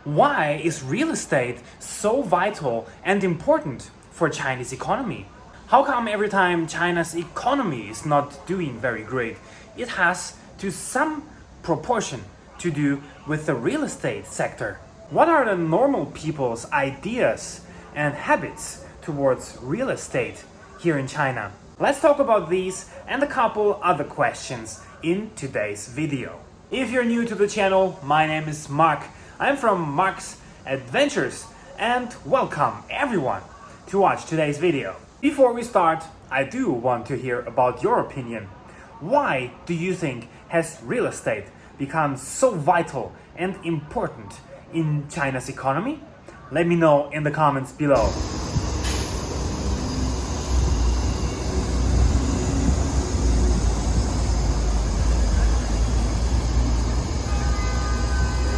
Why is real estate so vital and important for Chinese economy? How come every time China's economy is not doing very great, it has to some proportion to do with the real estate sector? What are the normal people's ideas and habits towards real estate here in China? Let's talk about these and a couple other questions in today's video. If you're new to the channel, my name is Mark. I'm from Mark's Adventures and welcome everyone to watch today's video. Before we start, I do want to hear about your opinion. Why do you think has real estate become so vital and important in China's economy? Let me know in the comments below.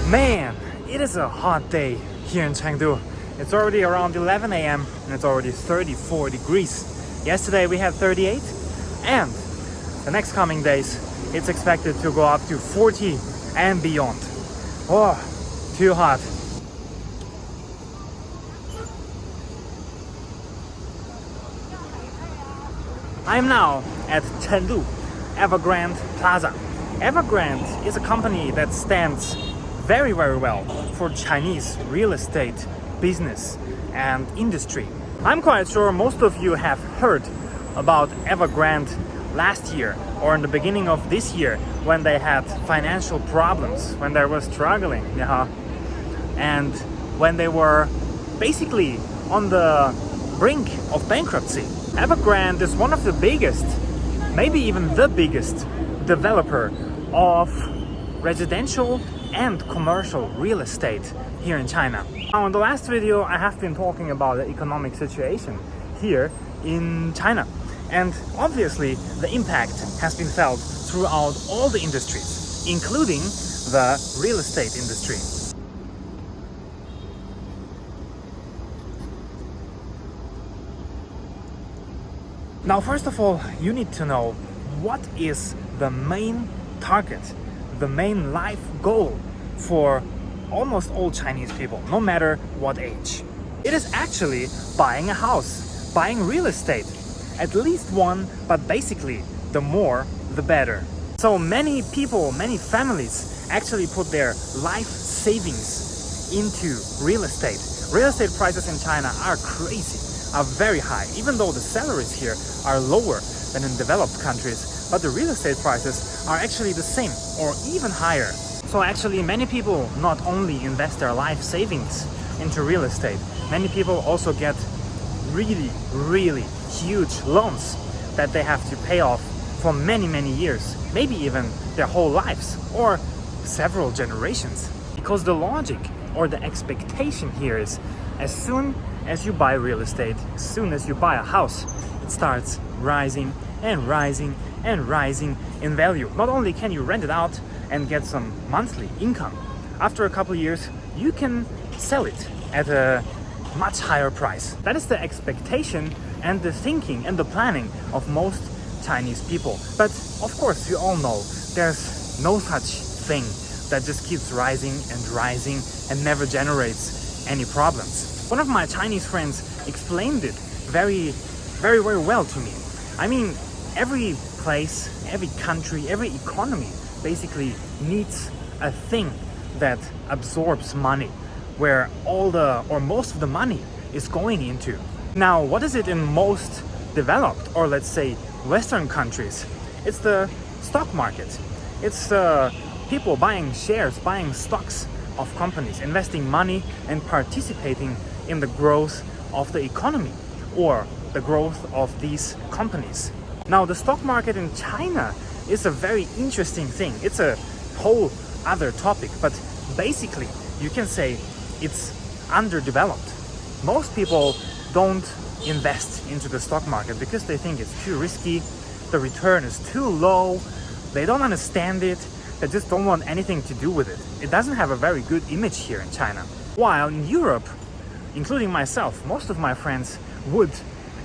Man, it is a hot day here in Chengdu. It's already around 11 a.m. and it's already 34 degrees. Yesterday we had 38 and the next coming days it's expected to go up to 40 and beyond. Oh, too hot. I'm now at Chengdu Evergrande Plaza. Evergrande is a company that stands very well for Chinese real estate business and industry. I'm quite sure most of you have heard about Evergrande last year or in the beginning of this year when they had financial problems, when they were struggling, and when they were basically on the brink of bankruptcy. Evergrande is one of the biggest, maybe even the biggest developer of residential and commercial real estate here in China. Now, in the last video, I have been talking about the economic situation here in China. And obviously, the impact has been felt throughout all the industries, including the real estate industry. Now, first of all, you need to know what is the main target, the main life goal for almost all Chinese people, no matter what age. It is actually buying a house, buying real estate, at least one, but basically the more, the better. So many people, many families actually put their life savings into real estate. Real estate prices in China are crazy, are very high, even though the salaries here are lower than in developed countries, but the real estate prices are actually the same or even higher. So actually many people not only invest their life savings into real estate, many people also get really huge loans that they have to pay off for many years, maybe even their whole lives or several generations. Because the logic or the expectation here is as soon as you buy real estate, as soon as you buy a house, it starts rising and rising in value. Not only can you rent it out and get some monthly income, after a couple of years you can sell it at a much higher price. That is the expectation and the thinking and the planning of most Chinese people. But of course you all know there's no such thing that just keeps rising and never generates any problems. One of my Chinese friends explained it very well to me. I mean, every place, every country, every economy basically needs a thing that absorbs money, where all the or most of the money is going into. Now, what is it in most developed, or let's say Western countries? It's the stock market. It's people buying shares, buying stocks of companies, investing money and participating in the growth of the economy or the growth of these companies. Now, the stock market in China is a very interesting thing. It's a whole other topic, but basically you can say it's underdeveloped. Most people don't invest into the stock market because they think it's too risky, the return is too low, they don't understand it, they just don't want anything to do with it. It doesn't have a very good image here in China. While in Europe, including myself, most of my friends would,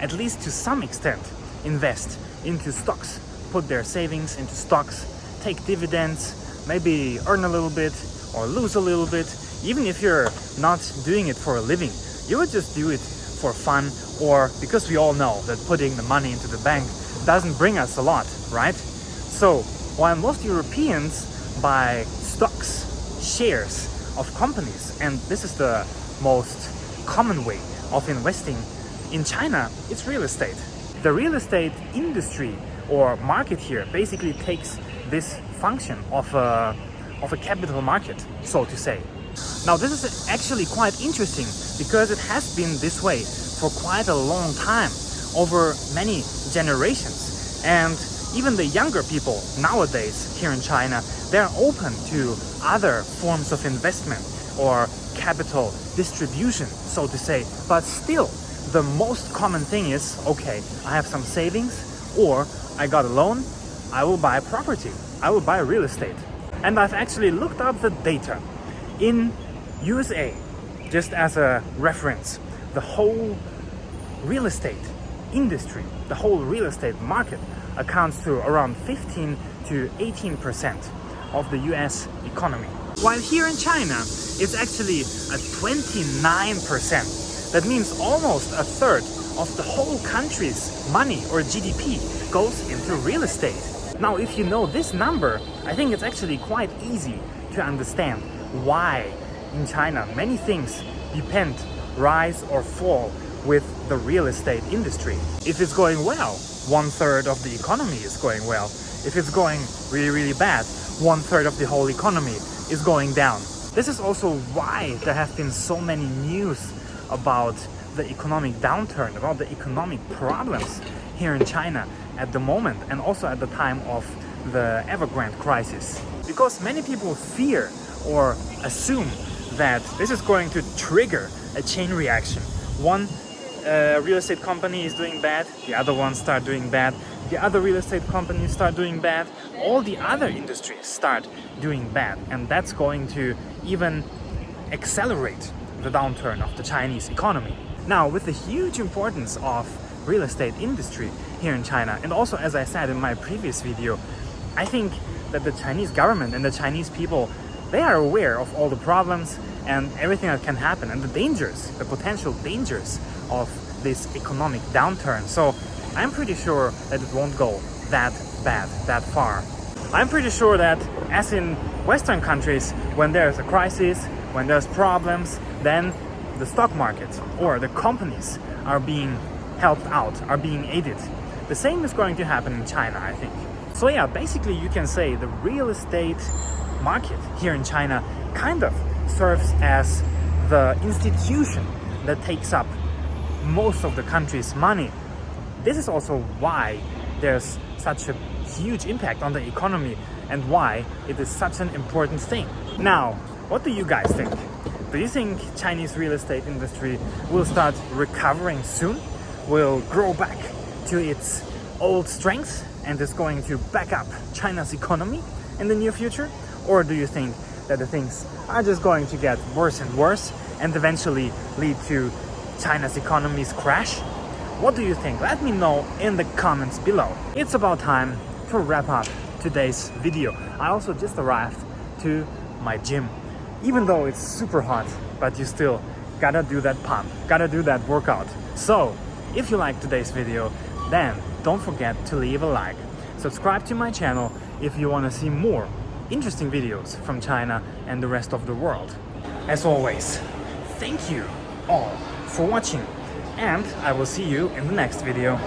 at least to some extent, invest into stocks, put their savings into stocks, take dividends, maybe earn a little bit or lose a little bit, Even if you're not doing it for a living, you would just do it for fun, or because we all know that putting the money into the bank doesn't bring us a lot, right? So while most Europeans buy stocks, shares of companies, and this is the most common way of investing, in China it's real estate. The real estate industry or market here basically takes this function of a capital market, so to say. Now this is actually quite interesting because it has been this way for quite a long time, over many generations. And even the younger people nowadays here in China, they're open to other forms of investment or capital distribution, so to say. But still, the most common thing is, okay, I have some savings, or I got a loan, I will buy property, I will buy real estate. And I've actually looked up the data. In USA, just as a reference, the whole real estate industry, the whole real estate market accounts to around 15 to 18% of the US economy. While here in China, it's actually at 29%. That means almost a third of the whole country's money or GDP goes into real estate. Now, if you know this number, I think it's actually quite easy to understand why in China many things depend, rise or fall with the real estate industry. If it's going well, 1/3 of the economy is going well. If it's going really, really bad, 1/3 of the whole economy is going down. This is also why there have been so many news about the economic downturn, about the economic problems here in China at the moment, and also at the time of the Evergrande crisis. Because many people fear or assume that this is going to trigger a chain reaction. One real estate company is doing bad, the other ones start doing bad, the other real estate companies start doing bad, all the other industries start doing bad, and that's going to even accelerate the downturn of the Chinese economy. Now, with the huge importance of real estate industry here in China, and also as I said in my previous video, I think that the Chinese government and the Chinese people, they are aware of all the problems and everything that can happen and the dangers, the potential dangers of this economic downturn. So I'm pretty sure that it won't go that bad, that far. I'm pretty sure that, as in Western countries, when there's a crisis, when there's problems, then the stock market or the companies are being helped out, are being aided. The same is going to happen in China, I think. So yeah, basically you can say the real estate market here in China kind of serves as the institution that takes up most of the country's money. This is also why there's such a huge impact on the economy and why it is such an important thing. Now, what do you guys think? Do you think Chinese real estate industry will start recovering soon? Will grow back to its old strength and is going to back up China's economy in the near future? Or do you think that the things are just going to get worse and worse and eventually lead to China's economy's crash? What do you think? Let me know in the comments below. It's about time to wrap up today's video. I also just arrived to my gym. Even though it's super hot, but you still gotta do that pump, gotta do that workout. So, if you liked today's video, then don't forget to leave a like. Subscribe to my channel if you want to see more interesting videos from China and the rest of the world. As always, thank you all for watching, and I will see you in the next video.